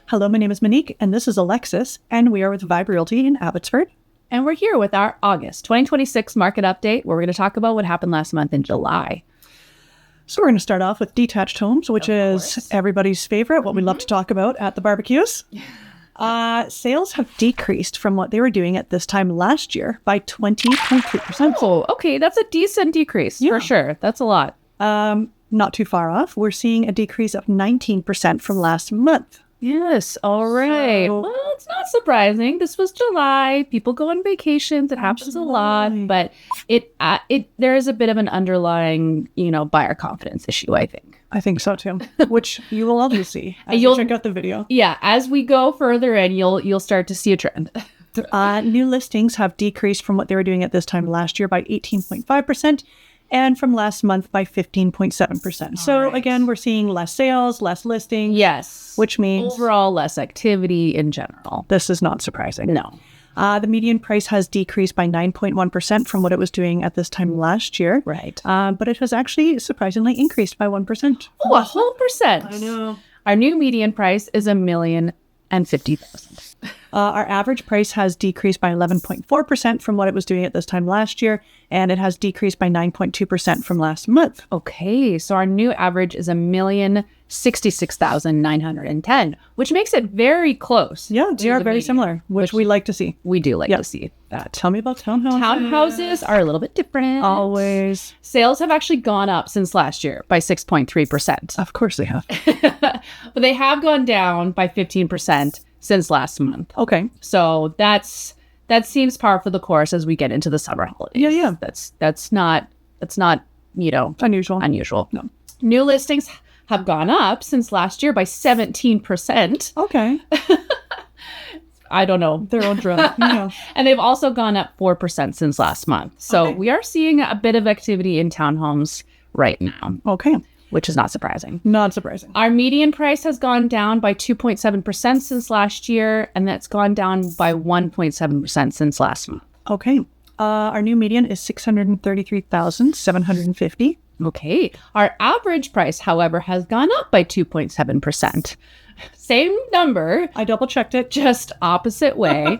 Hello, my name is Monique, and this is Alexis, and we are with Vibe Realty in Abbotsford. And we're here with our August 2026 market update, where we're going to talk about what happened last month in July. So we're going to start off with Detached Homes, which is everybody's favorite, what we love to talk about at the barbecues. Sales have decreased from what they were doing at this time last year by 20.3%. Oh, okay. That's a decent decrease for sure. That's a lot. Not too far off. We're seeing a decrease of 19% from last month. Yes. All right. Well, it's not surprising. This was July. People go on vacations. It happens a lot, but there is a bit of an underlying, buyer confidence issue, I think. I think so too, which you will also see as you check out the video. Yeah, as we go further in, you'll start to see a trend. New listings have decreased from what they were doing at this time last year by 18.5%. And from last month by 15.7%. So again, we're seeing less sales, less listings. Yes. Which means overall less activity in general. This is not surprising. No. The median price has decreased by 9.1% from what it was doing at this time last year. Right. But it has actually surprisingly increased by 1%. Oh, a whole percent. I know. Our new median price is $1,050,000. Our average price has decreased by 11.4% from what it was doing at this time last year, and it has decreased by 9.2% from last month. Okay, so our new average is $1,066,910, which makes it very close. Yeah, they are very similar, which we like to see. We do like to see that. Tell me about townhouses. Townhouses are a little bit different. Always. Sales have actually gone up since last year by 6.3%. Of course they have. But they have gone down by 15% since last month. Okay. So that seems par for the course as we get into the summer holidays. Yeah. That's not unusual. No. New listings have gone up since last year by 17%. Okay. I don't know. They're all drunk. Yeah. And they've also gone up 4% since last month. So we are seeing a bit of activity in townhomes right now. Okay. Which is not surprising. Not surprising. Our median price has gone down by 2.7% since last year, and that's gone down by 1.7% since last month. Okay. Our new median is $633,750. Okay. Our average price, however, has gone up by 2.7%. Same number. I double checked it. Just opposite way.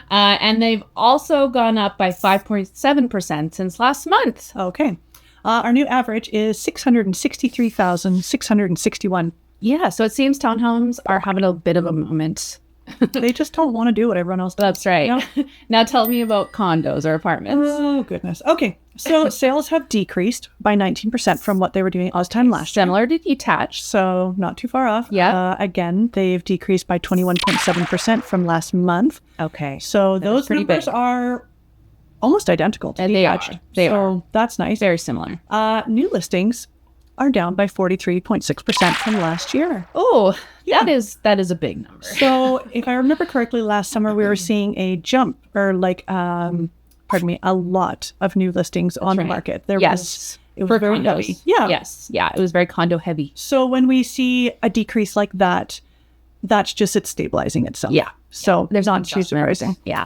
And they've also gone up by 5.7% since last month. Okay. Our new average is $663,661. Yeah, so it seems townhomes are having a bit of a moment. They just don't want to do what everyone else does. That's right. Yeah. Now tell me about condos or apartments. Oh, goodness. Okay, so sales have decreased by 19% from what they were doing this time last year. Similar to detached. So not too far off. Yeah. Again, they've decreased by 21.7% from last month. Okay. So those numbers are almost identical to detached. They are. That's nice. Very similar. New listings are down by 43.6% from last year. Oh, yeah. That is a big number. So if I remember correctly, last summer we were seeing a jump or a lot of new listings on the market. It was very condos. heavy. Yeah. Yes. Yeah. It was very condo heavy. So when we see a decrease like that, that's just it stabilizing itself. Yeah. So there's not too surprising. Yeah.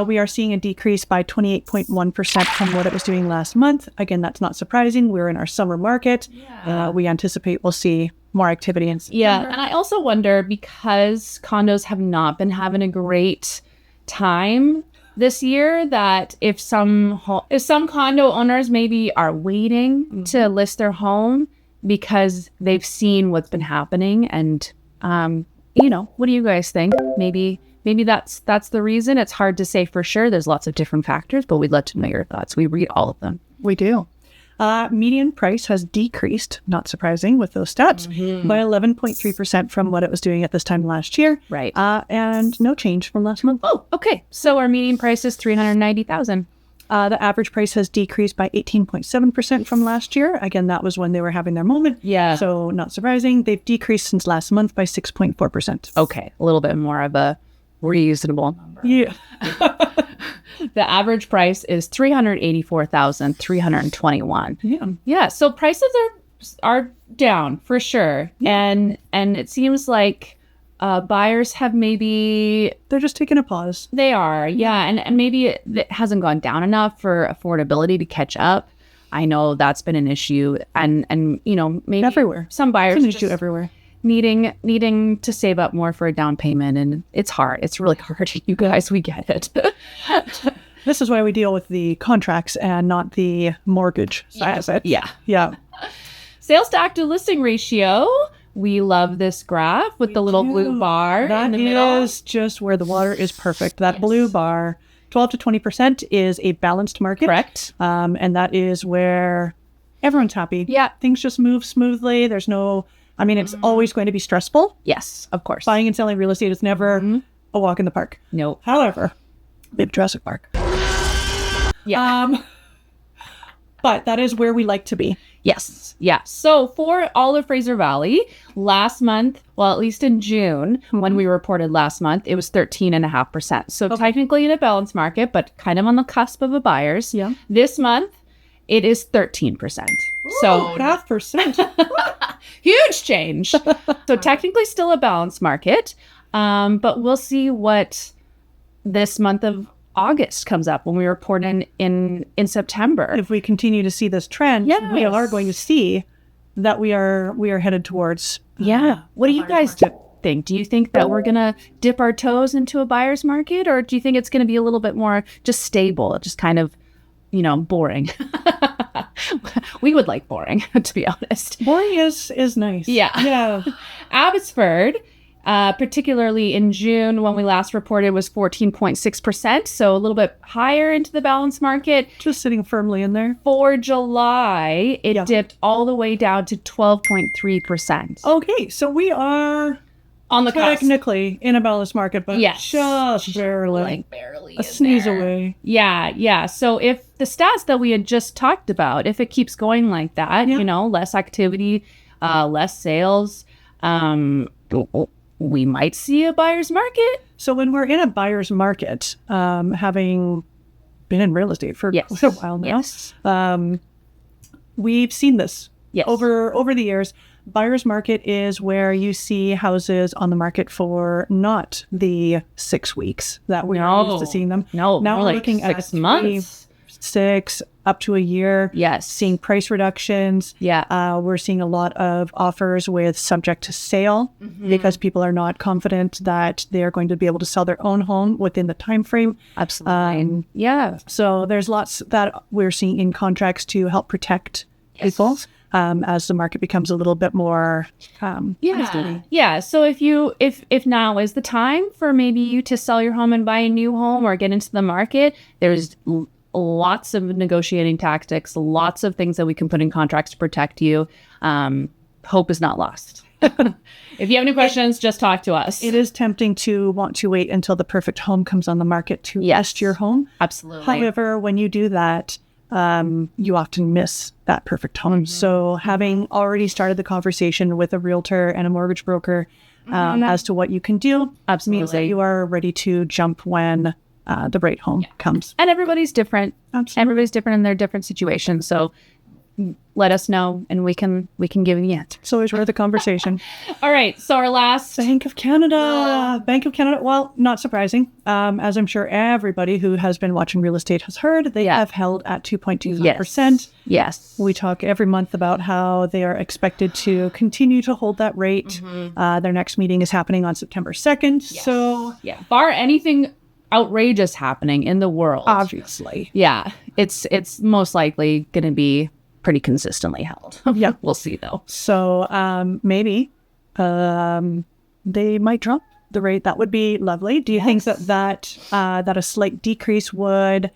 We are seeing a decrease by 28.1% from what it was doing last month. Again, that's not surprising. We're in our summer market. Yeah. We anticipate we'll see more activity in September. Yeah. And I also wonder, because condos have not been having a great time this year, that if some condo owners maybe are waiting to list their home because they've seen what's been happening, and what do you guys think? Maybe that's the reason. It's hard to say for sure. There's lots of different factors, but we'd love to know your thoughts. We read all of them. We do. Median price has decreased, not surprising with those stats, by 11.3% from what it was doing at this time last year. Right. And no change from last month. Oh, okay. So our median price is $390,000. The average price has decreased by 18.7% from last year. Again, that was when they were having their moment. Yeah. So not surprising. They've decreased since last month by 6.4%. Okay. A little bit more of a reasonable number. Yeah. The average price is $384,321. Yeah. Yeah. So prices are down for sure. Yeah. And it seems like Buyers have maybe They're just taking a pause. they are, yeah, and maybe it hasn't gone down enough for affordability to catch up. I know that's been an issue, and maybe Everywhere. some buyers It's an just issue everywhere. needing to save up more for a down payment, and it's hard. It's really hard. You guys, we get it. This is why we deal with the contracts and not the mortgage side of it. Yeah. Yeah. Sales to active listing ratio. We love this graph with the little blue bar That in the middle. is just where the water is perfect. That blue bar, 12 to 20% is a balanced market. Correct. And that is where everyone's happy. Yeah. Things just move smoothly. There's no, it's always going to be stressful. Yes, of course. Buying and selling real estate is never a walk in the park. No. However, big Jurassic Park. Yeah. But that is where we like to be. Yes. Yeah. So for all of Fraser Valley, last month, well, at least in June, when we reported last month, it was 13.5%. So technically in a balanced market, but kind of on the cusp of a buyer's. Yeah. This month, it is 13%. So 0.5%. huge change. So technically still a balanced market. But we'll see what this month of August comes up when we report in September. If we continue to see this trend, we are going to see that we are headed towards. What do you guys think? Do you think that we're gonna dip our toes into a buyer's market, or do you think it's gonna be a little bit more just stable, just kind of, boring? We would like boring, to be honest. Boring is nice. Yeah. Abbotsford, particularly in June, when we last reported, was 14.6%, so a little bit higher into the balanced market. Just sitting firmly in there. For July, it dipped all the way down to 12.3%. Okay, so we are On the cusp. technically in a balanced market, but just barely. Like barely. A sneeze away. Yeah. So if the stats that we had just talked about, if it keeps going like that, less activity, less sales, we might see a buyer's market. So when we're in a buyer's market, having been in real estate for quite a while now, we've seen this over the years. Buyer's market is where you see houses on the market for not the 6 weeks that we are used to seeing them. No, now we're like looking at 6 months. 6 up to a year. Yes. Seeing price reductions. Yeah. We're seeing a lot of offers with subject to sale because people are not confident that they're going to be able to sell their own home within the time frame. Absolutely. So there's lots that we're seeing in contracts to help protect people as the market becomes a little bit more unsteady. Yeah. So if now is the time for maybe you to sell your home and buy a new home or get into the market, there's lots of negotiating tactics, lots of things that we can put in contracts to protect you. Hope is not lost. If you have any questions, just talk to us. It is tempting to want to wait until the perfect home comes on the market to list your home. Absolutely. However, when you do that, you often miss that perfect home. So having already started the conversation with a realtor and a mortgage broker as to what you can do means that you are ready to jump when the right home comes. And everybody's different. Absolutely. Everybody's different in their different situations. So let us know and we can give you the answer. It's always worth the conversation. All right. So our last Bank of Canada. Bank of Canada. Well, not surprising. As I'm sure everybody who has been watching real estate has heard, they have held at 2.25%. Yes. We talk every month about how they are expected to continue to hold that rate. Their next meeting is happening on September 2nd. So bar anything outrageous happening in the world, obviously, it's most likely going to be pretty consistently held. We'll see though. So maybe they might drop the rate. That would be lovely. Do you think that a slight decrease would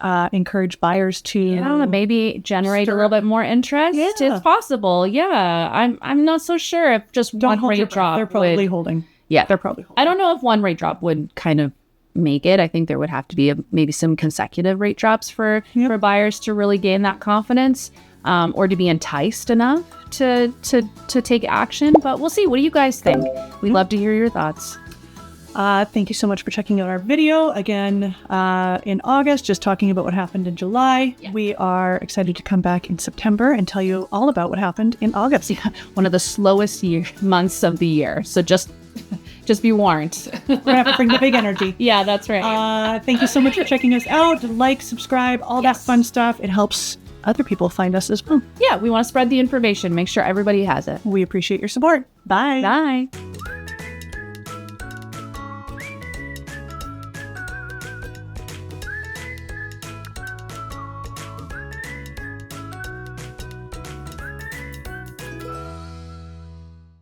encourage buyers to maybe generate a little bit more interest? It's possible. I'm not so sure if just one rate drop. They're probably holding. They're probably holding. I don't know if one rate drop would kind of make it. I think there would have to be maybe some consecutive rate drops for buyers to really gain that confidence, or to be enticed enough to take action. But we'll see. What do you guys think? We'd love to hear your thoughts. Thank you so much for checking out our video again in August, just talking about what happened in July. We are excited to come back in September and tell you all about what happened in August. One of the slowest months of the year. So just Just be warned. We're going to have to bring the big energy. Yeah, that's right. Thank you so much for checking us out. Like, subscribe, all that fun stuff. It helps other people find us as well. Yeah, we want to spread the information. Make sure everybody has it. We appreciate your support. Bye. Bye.